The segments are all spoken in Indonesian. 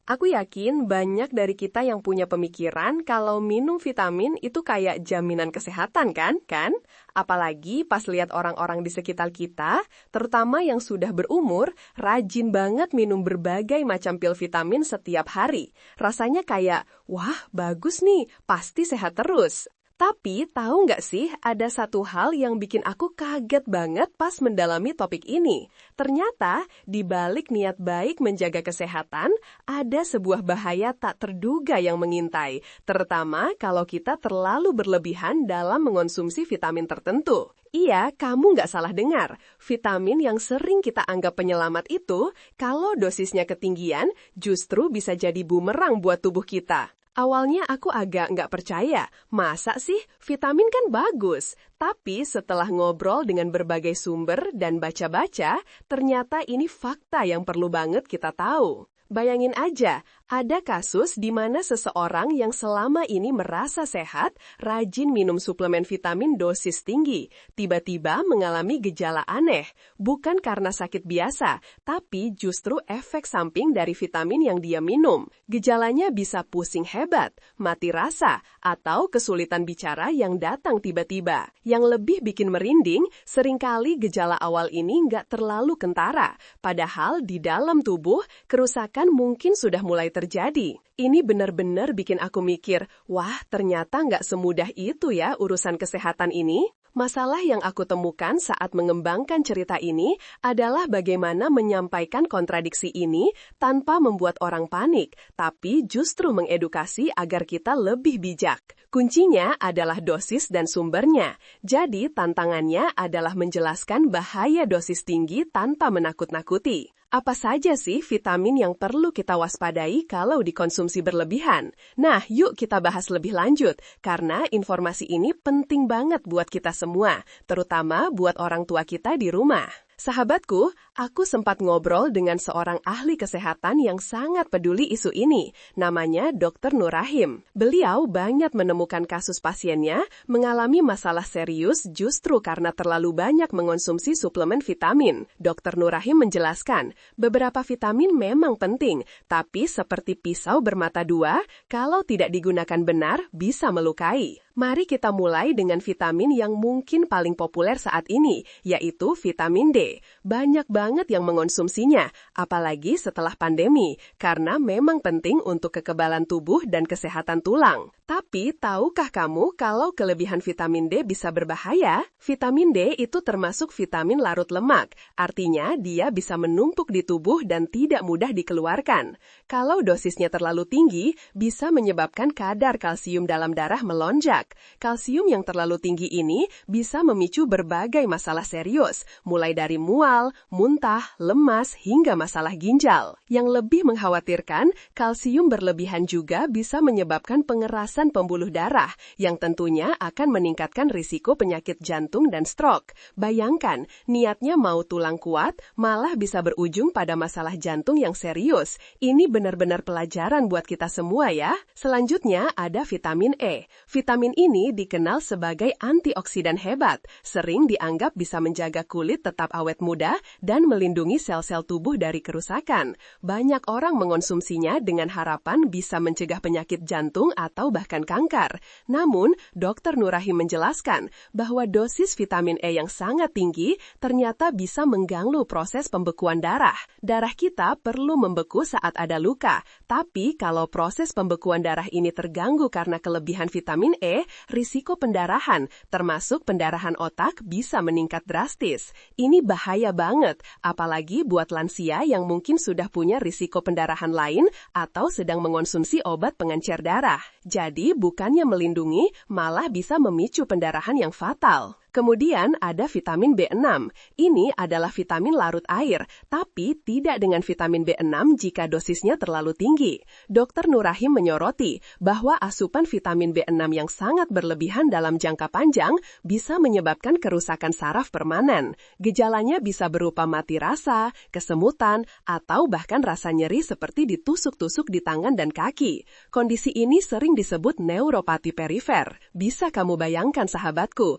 Aku yakin banyak dari kita yang punya pemikiran kalau minum vitamin itu kayak jaminan kesehatan kan? Apalagi pas lihat orang-orang di sekitar kita, terutama yang sudah berumur, rajin banget minum berbagai macam pil vitamin setiap hari. Rasanya kayak, wah bagus nih, pasti sehat terus. Tapi tahu nggak sih, ada satu hal yang bikin aku kaget banget pas mendalami topik ini. Ternyata, di balik niat baik menjaga kesehatan, ada sebuah bahaya tak terduga yang mengintai, terutama kalau kita terlalu berlebihan dalam mengonsumsi vitamin tertentu. Iya, kamu nggak salah dengar. Vitamin yang sering kita anggap penyelamat itu, kalau dosisnya ketinggian, justru bisa jadi bumerang buat tubuh kita. Awalnya aku agak nggak percaya, masa sih vitamin kan bagus? Tapi setelah ngobrol dengan berbagai sumber dan baca-baca, ternyata ini fakta yang perlu banget kita tahu. Bayangin aja, ada kasus di mana seseorang yang selama ini merasa sehat, rajin minum suplemen vitamin dosis tinggi, tiba-tiba mengalami gejala aneh, bukan karena sakit biasa, tapi justru efek samping dari vitamin yang dia minum. Gejalanya bisa pusing hebat, mati rasa, atau kesulitan bicara yang datang tiba-tiba. Yang lebih bikin merinding, seringkali gejala awal ini nggak terlalu kentara, padahal di dalam tubuh, kerusakan mungkin sudah mulai terjadi. Ini benar-benar bikin aku mikir, wah ternyata nggak semudah itu ya urusan kesehatan ini. Masalah yang aku temukan saat mengembangkan cerita ini adalah bagaimana menyampaikan kontradiksi ini tanpa membuat orang panik, tapi justru mengedukasi agar kita lebih bijak. Kuncinya adalah dosis dan sumbernya. Jadi tantangannya adalah menjelaskan bahaya dosis tinggi tanpa menakut-nakuti. Apa saja sih vitamin yang perlu kita waspadai kalau dikonsumsi berlebihan? Nah, yuk kita bahas lebih lanjut, karena informasi ini penting banget buat kita semua, terutama buat orang tua kita di rumah. Sahabatku, aku sempat ngobrol dengan seorang ahli kesehatan yang sangat peduli isu ini. Namanya Dr. Nur Rahim. Beliau banyak menemukan kasus pasiennya mengalami masalah serius justru karena terlalu banyak mengonsumsi suplemen vitamin. Dr. Nur Rahim menjelaskan, beberapa vitamin memang penting, tapi seperti pisau bermata dua, kalau tidak digunakan benar bisa melukai. Mari kita mulai dengan vitamin yang mungkin paling populer saat ini, yaitu vitamin D. Banyak banget yang mengonsumsinya, apalagi setelah pandemi, karena memang penting untuk kekebalan tubuh dan kesehatan tulang. Tapi, tahukah kamu kalau kelebihan vitamin D bisa berbahaya? Vitamin D itu termasuk vitamin larut lemak, artinya dia bisa menumpuk di tubuh dan tidak mudah dikeluarkan. Kalau dosisnya terlalu tinggi, bisa menyebabkan kadar kalsium dalam darah melonjak. Kalsium yang terlalu tinggi ini bisa memicu berbagai masalah serius, mulai dari mual, muntah, lemas, hingga masalah ginjal. Yang lebih mengkhawatirkan, kalsium berlebihan juga bisa menyebabkan pengerasan pembuluh darah, yang tentunya akan meningkatkan risiko penyakit jantung dan stroke. Bayangkan, niatnya mau tulang kuat, malah bisa berujung pada masalah jantung yang serius. Ini benar-benar pelajaran buat kita semua ya. Selanjutnya ada vitamin E. Vitamin ini dikenal sebagai antioksidan hebat, sering dianggap bisa menjaga kulit tetap awet muda dan melindungi sel-sel tubuh dari kerusakan. Banyak orang mengonsumsinya dengan harapan bisa mencegah penyakit jantung atau bahkan kanker. Namun, Dr. Nur Rahim menjelaskan bahwa dosis vitamin E yang sangat tinggi ternyata bisa mengganggu proses pembekuan darah. Darah kita perlu membeku saat ada luka, tapi kalau proses pembekuan darah ini terganggu karena kelebihan vitamin E, risiko pendarahan, termasuk pendarahan otak, bisa meningkat drastis. Ini bahaya banget, apalagi buat lansia yang mungkin sudah punya risiko pendarahan lain atau sedang mengonsumsi obat pengencer darah. Jadi, bukannya melindungi, malah bisa memicu pendarahan yang fatal. Kemudian ada vitamin B6. Ini adalah vitamin larut air, tapi tidak dengan vitamin B6 jika dosisnya terlalu tinggi. Dr. Nur Rahim menyoroti bahwa asupan vitamin B6 yang sangat berlebihan dalam jangka panjang bisa menyebabkan kerusakan saraf permanen. Gejalanya bisa berupa mati rasa, kesemutan, atau bahkan rasa nyeri seperti ditusuk-tusuk di tangan dan kaki. Kondisi ini sering disebut neuropati perifer. Bisa kamu bayangkan sahabatku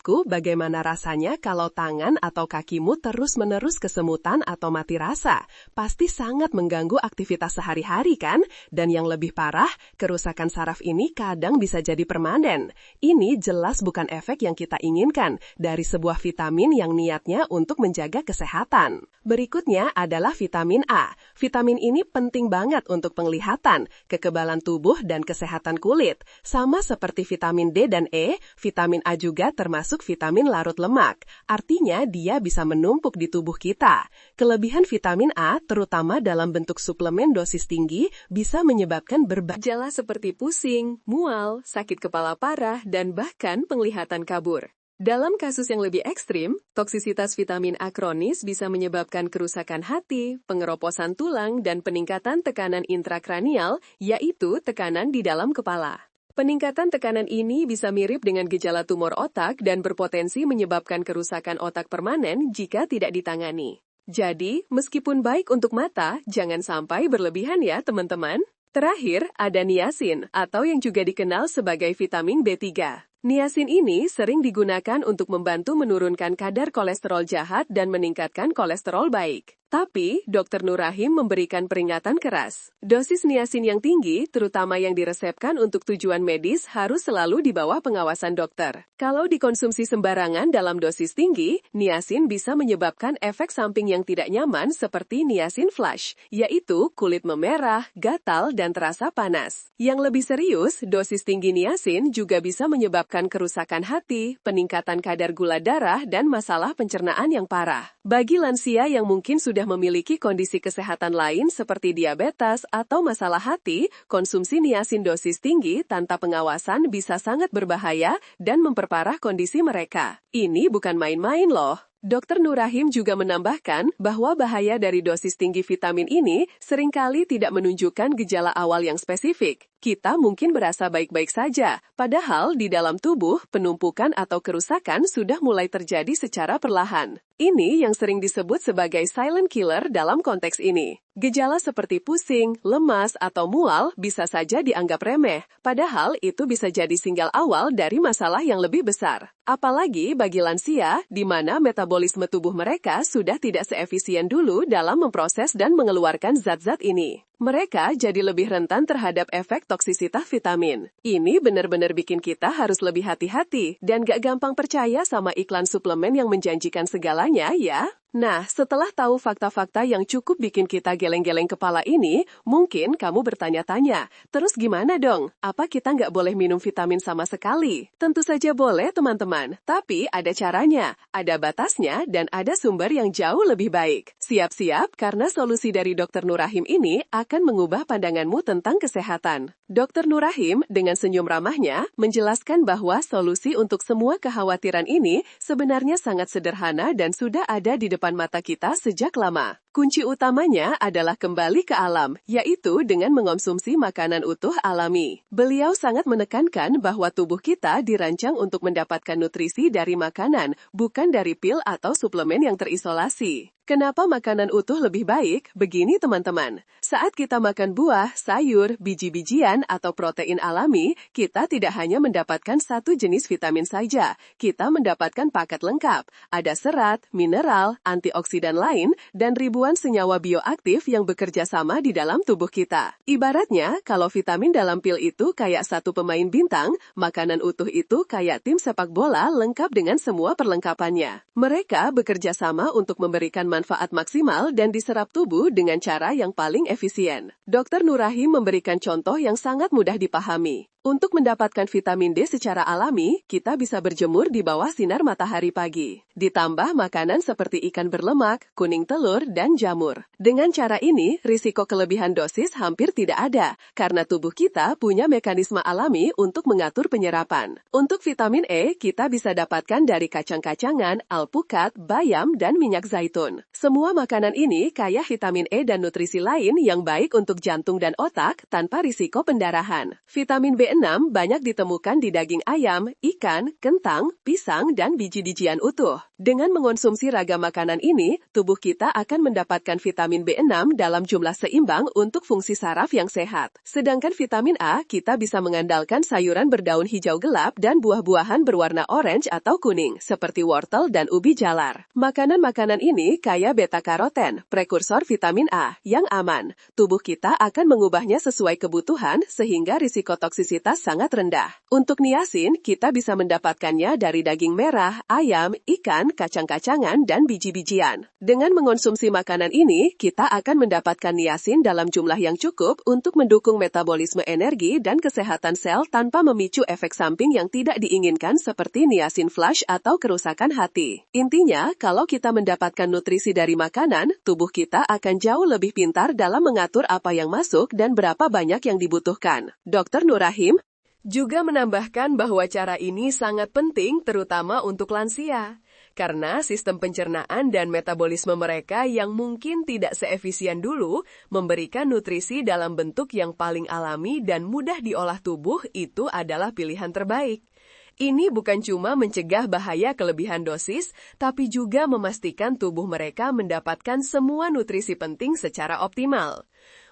Menurutku, bagaimana rasanya kalau tangan atau kakimu terus-menerus kesemutan atau mati rasa? Pasti sangat mengganggu aktivitas sehari-hari kan? Dan yang lebih parah, kerusakan saraf ini kadang bisa jadi permanen. Ini jelas bukan efek yang kita inginkan dari sebuah vitamin yang niatnya untuk menjaga kesehatan. Berikutnya adalah vitamin A. Vitamin ini penting banget untuk penglihatan, kekebalan tubuh, dan kesehatan kulit. Sama seperti vitamin D dan E, vitamin A juga termasuk vitamin larut lemak. Artinya dia bisa menumpuk di tubuh kita. Kelebihan vitamin A, terutama dalam bentuk suplemen dosis tinggi, bisa menyebabkan berbagai gejala seperti pusing, mual, sakit kepala parah, dan bahkan penglihatan kabur. Dalam kasus yang lebih ekstrim, toksisitas vitamin A kronis bisa menyebabkan kerusakan hati, pengeroposan tulang, dan peningkatan tekanan intrakranial, yaitu tekanan di dalam kepala. Peningkatan tekanan ini bisa mirip dengan gejala tumor otak dan berpotensi menyebabkan kerusakan otak permanen jika tidak ditangani. Jadi, meskipun baik untuk mata, jangan sampai berlebihan ya teman-teman. Terakhir, ada niacin, atau yang juga dikenal sebagai vitamin B3. Niacin ini sering digunakan untuk membantu menurunkan kadar kolesterol jahat dan meningkatkan kolesterol baik. Tapi, Dr. Nur Rahim memberikan peringatan keras. Dosis niacin yang tinggi, terutama yang diresepkan untuk tujuan medis, harus selalu di bawah pengawasan dokter. Kalau dikonsumsi sembarangan dalam dosis tinggi, niacin bisa menyebabkan efek samping yang tidak nyaman seperti niacin flash, yaitu kulit memerah, gatal, dan terasa panas. Yang lebih serius, dosis tinggi niacin juga bisa menyebabkan kerusakan hati, peningkatan kadar gula darah, dan masalah pencernaan yang parah. Bagi lansia yang mungkin sudah memiliki kondisi kesehatan lain seperti diabetes atau masalah hati, konsumsi niacin dosis tinggi tanpa pengawasan bisa sangat berbahaya dan memperparah kondisi mereka. Ini bukan main-main loh. Dr. Nur Rahim juga menambahkan bahwa bahaya dari dosis tinggi vitamin ini seringkali tidak menunjukkan gejala awal yang spesifik. Kita mungkin berasa baik-baik saja, padahal di dalam tubuh, penumpukan atau kerusakan sudah mulai terjadi secara perlahan. Ini yang sering disebut sebagai silent killer dalam konteks ini. Gejala seperti pusing, lemas, atau mual bisa saja dianggap remeh, padahal itu bisa jadi sinyal awal dari masalah yang lebih besar. Apalagi bagi lansia, di mana metabolisme tubuh mereka sudah tidak seefisien dulu dalam memproses dan mengeluarkan zat-zat ini. Mereka jadi lebih rentan terhadap efek toksisitas vitamin. Ini benar-benar bikin kita harus lebih hati-hati dan gak gampang percaya sama iklan suplemen yang menjanjikan segalanya ya. Nah, setelah tahu fakta-fakta yang cukup bikin kita geleng-geleng kepala ini, mungkin kamu bertanya-tanya, terus gimana dong? Apa kita nggak boleh minum vitamin sama sekali? Tentu saja boleh teman-teman, tapi ada caranya, ada batasnya, dan ada sumber yang jauh lebih baik. Siap-siap, karena solusi dari Dr. Nur Rahim ini akan mengubah pandanganmu tentang kesehatan. Dr. Nur Rahim dengan senyum ramahnya menjelaskan bahwa solusi untuk semua kekhawatiran ini sebenarnya sangat sederhana dan sudah ada di depan mata kita sejak lama. Kunci utamanya adalah kembali ke alam, yaitu dengan mengonsumsi makanan utuh alami. Beliau sangat menekankan bahwa tubuh kita dirancang untuk mendapatkan nutrisi dari makanan, bukan dari pil atau suplemen yang terisolasi. Kenapa makanan utuh lebih baik? Begini teman-teman, saat kita makan buah, sayur, biji-bijian, atau protein alami, kita tidak hanya mendapatkan satu jenis vitamin saja, kita mendapatkan paket lengkap. Ada serat, mineral, antioksidan lain, dan ribuan senyawa bioaktif yang bekerja sama di dalam tubuh kita. Ibaratnya, kalau vitamin dalam pil itu kayak satu pemain bintang, makanan utuh itu kayak tim sepak bola lengkap dengan semua perlengkapannya. Mereka bekerja sama untuk memberikan manfaat maksimal dan diserap tubuh dengan cara yang paling efisien. Dr. Nur Rahim memberikan contoh yang sangat mudah dipahami. Untuk mendapatkan vitamin D secara alami, kita bisa berjemur di bawah sinar matahari pagi. Ditambah makanan seperti ikan berlemak, kuning telur, dan jamur. Dengan cara ini, risiko kelebihan dosis hampir tidak ada, karena tubuh kita punya mekanisme alami untuk mengatur penyerapan. Untuk vitamin E, kita bisa dapatkan dari kacang-kacangan, alpukat, bayam, dan minyak zaitun. Semua makanan ini kaya vitamin E dan nutrisi lain yang baik untuk jantung dan otak tanpa risiko pendarahan. Vitamin B6 banyak ditemukan di daging ayam, ikan, kentang, pisang, dan biji-bijian utuh. Dengan mengonsumsi ragam makanan ini, tubuh kita akan mendapatkan vitamin B6 dalam jumlah seimbang untuk fungsi saraf yang sehat. Sedangkan vitamin A, kita bisa mengandalkan sayuran berdaun hijau gelap dan buah-buahan berwarna orange atau kuning, seperti wortel dan ubi jalar. Makanan-makanan ini kaya beta-karoten, prekursor vitamin A, yang aman. Tubuh kita akan mengubahnya sesuai kebutuhan, sehingga risiko toksisitas sangat rendah. Untuk niasin, kita bisa mendapatkannya dari daging merah, ayam, ikan, kacang-kacangan, dan biji-bijian. Dengan mengonsumsi makanan ini, kita akan mendapatkan niasin dalam jumlah yang cukup untuk mendukung metabolisme energi dan kesehatan sel tanpa memicu efek samping yang tidak diinginkan seperti niacin flush atau kerusakan hati. Intinya, kalau kita mendapatkan nutrisi dari makanan, tubuh kita akan jauh lebih pintar dalam mengatur apa yang masuk dan berapa banyak yang dibutuhkan. Dr. Nur Rahim juga menambahkan bahwa cara ini sangat penting terutama untuk lansia. Karena sistem pencernaan dan metabolisme mereka yang mungkin tidak seefisien dulu, memberikan nutrisi dalam bentuk yang paling alami dan mudah diolah tubuh itu adalah pilihan terbaik. Ini bukan cuma mencegah bahaya kelebihan dosis, tapi juga memastikan tubuh mereka mendapatkan semua nutrisi penting secara optimal.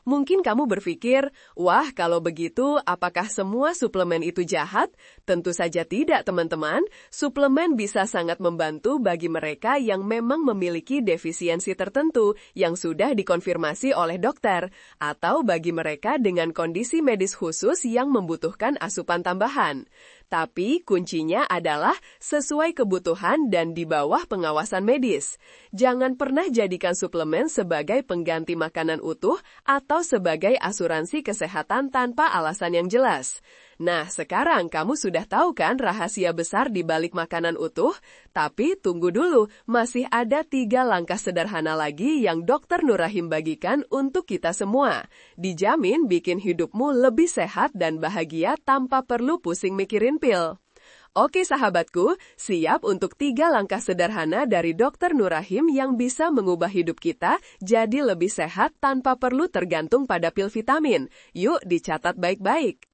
Mungkin kamu berpikir, wah kalau begitu apakah semua suplemen itu jahat? Tentu saja tidak teman-teman, suplemen bisa sangat membantu bagi mereka yang memang memiliki defisiensi tertentu yang sudah dikonfirmasi oleh dokter, atau bagi mereka dengan kondisi medis khusus yang membutuhkan asupan tambahan. Tapi kuncinya adalah sesuai kebutuhan dan di bawah pengawasan medis. Jangan pernah jadikan suplemen sebagai pengganti makanan utuh atau sebagai asuransi kesehatan tanpa alasan yang jelas. Nah, sekarang kamu sudah tahu kan rahasia besar di balik makanan utuh? Tapi tunggu dulu, masih ada 3 langkah sederhana lagi yang Dr. Nur Rahim bagikan untuk kita semua. Dijamin bikin hidupmu lebih sehat dan bahagia tanpa perlu pusing mikirin pil. Oke sahabatku, siap untuk 3 langkah sederhana dari Dr. Nur Rahim yang bisa mengubah hidup kita jadi lebih sehat tanpa perlu tergantung pada pil vitamin. Yuk dicatat baik-baik.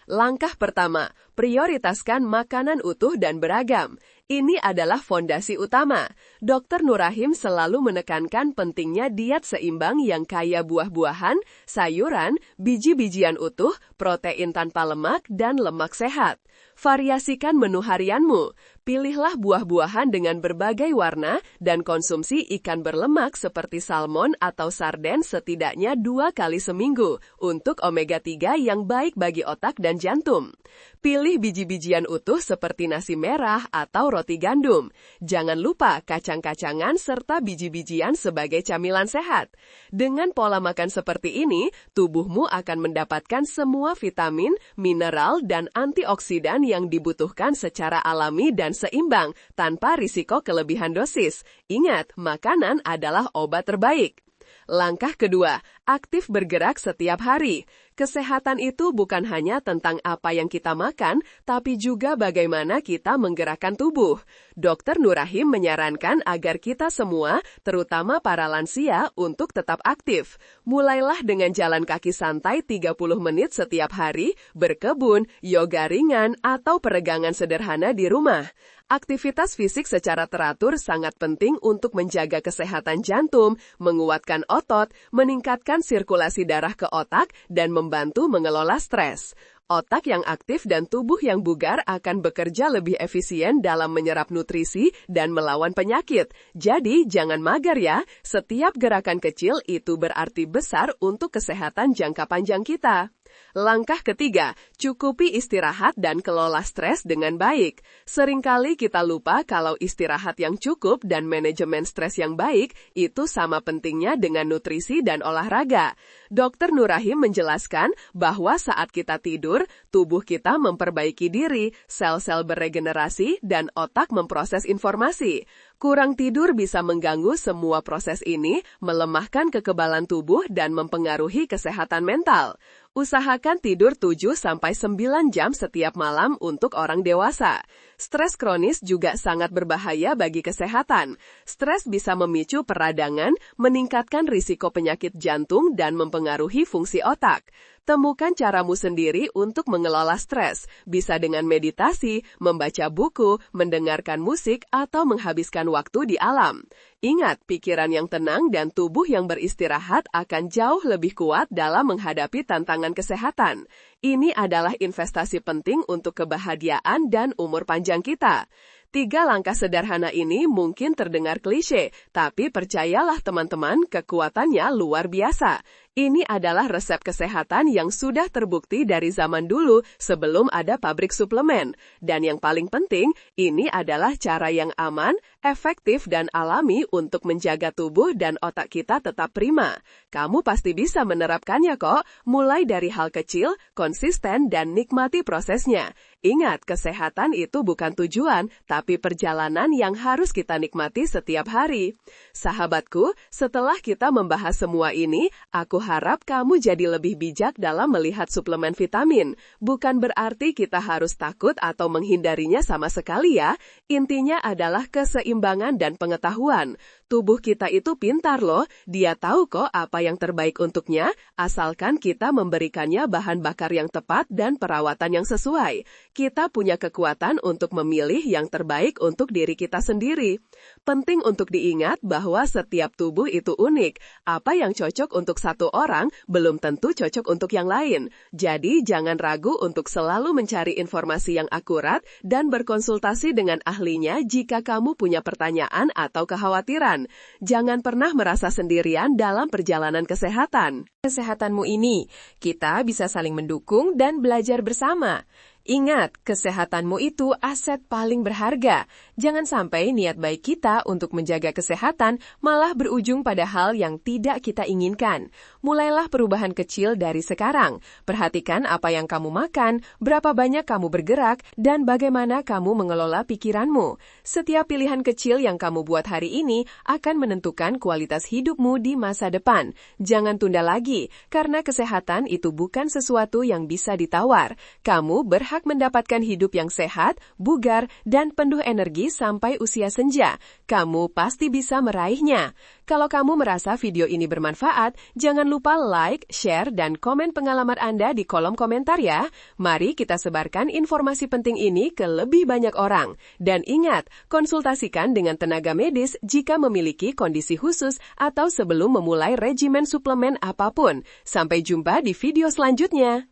Langkah pertama, prioritaskan makanan utuh dan beragam. Ini adalah fondasi utama. Dr. Nur Rahim selalu menekankan pentingnya diet seimbang yang kaya buah-buahan, sayuran, biji-bijian utuh, protein tanpa lemak, dan lemak sehat. Variasikan menu harianmu. Pilihlah buah-buahan dengan berbagai warna dan konsumsi ikan berlemak seperti salmon atau sarden setidaknya 2 kali seminggu untuk omega 3 yang baik bagi otak dan jantung. Pilih biji-bijian utuh seperti nasi merah atau roti gandum. Jangan lupa kacang-kacangan serta biji-bijian sebagai camilan sehat. Dengan pola makan seperti ini, tubuhmu akan mendapatkan semua vitamin, mineral, dan antioksidan yang dibutuhkan secara alami dan seimbang, tanpa risiko kelebihan dosis. Ingat, makanan adalah obat terbaik. Langkah kedua, aktif bergerak setiap hari. Kesehatan itu bukan hanya tentang apa yang kita makan, tapi juga bagaimana kita menggerakkan tubuh. Dr. Nur Rahim menyarankan agar kita semua, terutama para lansia, untuk tetap aktif. Mulailah dengan jalan kaki santai 30 menit setiap hari, berkebun, yoga ringan, atau peregangan sederhana di rumah. Aktivitas fisik secara teratur sangat penting untuk menjaga kesehatan jantung, menguatkan otot, meningkatkan sirkulasi darah ke otak, dan membantu mengelola stres. Otak yang aktif dan tubuh yang bugar akan bekerja lebih efisien dalam menyerap nutrisi dan melawan penyakit. Jadi, jangan mager ya. Setiap gerakan kecil itu berarti besar untuk kesehatan jangka panjang kita. Langkah ketiga, cukupi istirahat dan kelola stres dengan baik. Seringkali kita lupa kalau istirahat yang cukup dan manajemen stres yang baik itu sama pentingnya dengan nutrisi dan olahraga. Dr. Nur Rahim menjelaskan bahwa saat kita tidur, tubuh kita memperbaiki diri, sel-sel beregenerasi, dan otak memproses informasi. Kurang tidur bisa mengganggu semua proses ini, melemahkan kekebalan tubuh, dan mempengaruhi kesehatan mental. Usahakan tidur 7-9 jam setiap malam untuk orang dewasa. Stres kronis juga sangat berbahaya bagi kesehatan. Stres bisa memicu peradangan, meningkatkan risiko penyakit jantung, dan mempengaruhi fungsi otak. Temukan caramu sendiri untuk mengelola stres, bisa dengan meditasi, membaca buku, mendengarkan musik, atau menghabiskan waktu di alam. Ingat, pikiran yang tenang dan tubuh yang beristirahat akan jauh lebih kuat dalam menghadapi tantangan kesehatan. Ini adalah investasi penting untuk kebahagiaan dan umur panjang kita. 3 langkah sederhana ini mungkin terdengar klise, tapi percayalah teman-teman, kekuatannya luar biasa. Ini adalah resep kesehatan yang sudah terbukti dari zaman dulu sebelum ada pabrik suplemen. Dan yang paling penting, ini adalah cara yang aman, efektif, dan alami untuk menjaga tubuh dan otak kita tetap prima. Kamu pasti bisa menerapkannya kok, mulai dari hal kecil, konsisten, dan nikmati prosesnya. Ingat, kesehatan itu bukan tujuan, tapi perjalanan yang harus kita nikmati setiap hari. Sahabatku, setelah kita membahas semua ini, aku harap kamu jadi lebih bijak dalam melihat suplemen vitamin. Bukan berarti kita harus takut atau menghindarinya sama sekali ya. Intinya adalah keseimbangan dan pengetahuan. Tubuh kita itu pintar loh, dia tahu kok apa yang terbaik untuknya, asalkan kita memberikannya bahan bakar yang tepat dan perawatan yang sesuai. Kita punya kekuatan untuk memilih yang terbaik untuk diri kita sendiri. Penting untuk diingat bahwa setiap tubuh itu unik. Apa yang cocok untuk satu orang belum tentu cocok untuk yang lain. Jadi jangan ragu untuk selalu mencari informasi yang akurat dan berkonsultasi dengan ahlinya jika kamu punya pertanyaan atau kekhawatiran. Jangan pernah merasa sendirian dalam perjalanan kesehatan. Kesehatanmu ini, kita bisa saling mendukung dan belajar bersama. Ingat, kesehatanmu itu aset paling berharga. Jangan sampai niat baik kita untuk menjaga kesehatan malah berujung pada hal yang tidak kita inginkan. Mulailah perubahan kecil dari sekarang. Perhatikan apa yang kamu makan, berapa banyak kamu bergerak, dan bagaimana kamu mengelola pikiranmu. Setiap pilihan kecil yang kamu buat hari ini akan menentukan kualitas hidupmu di masa depan. Jangan tunda lagi, karena kesehatan itu bukan sesuatu yang bisa ditawar. Kamu berhak mendapatkan hidup yang sehat, bugar, dan penuh energi sampai usia senja. Kamu pasti bisa meraihnya. Kalau kamu merasa video ini bermanfaat, jangan lupa like, share, dan komen pengalaman Anda di kolom komentar ya. Mari kita sebarkan informasi penting ini ke lebih banyak orang. Dan ingat, konsultasikan dengan tenaga medis jika memiliki kondisi khusus atau sebelum memulai regimen suplemen apapun. Sampai jumpa di video selanjutnya.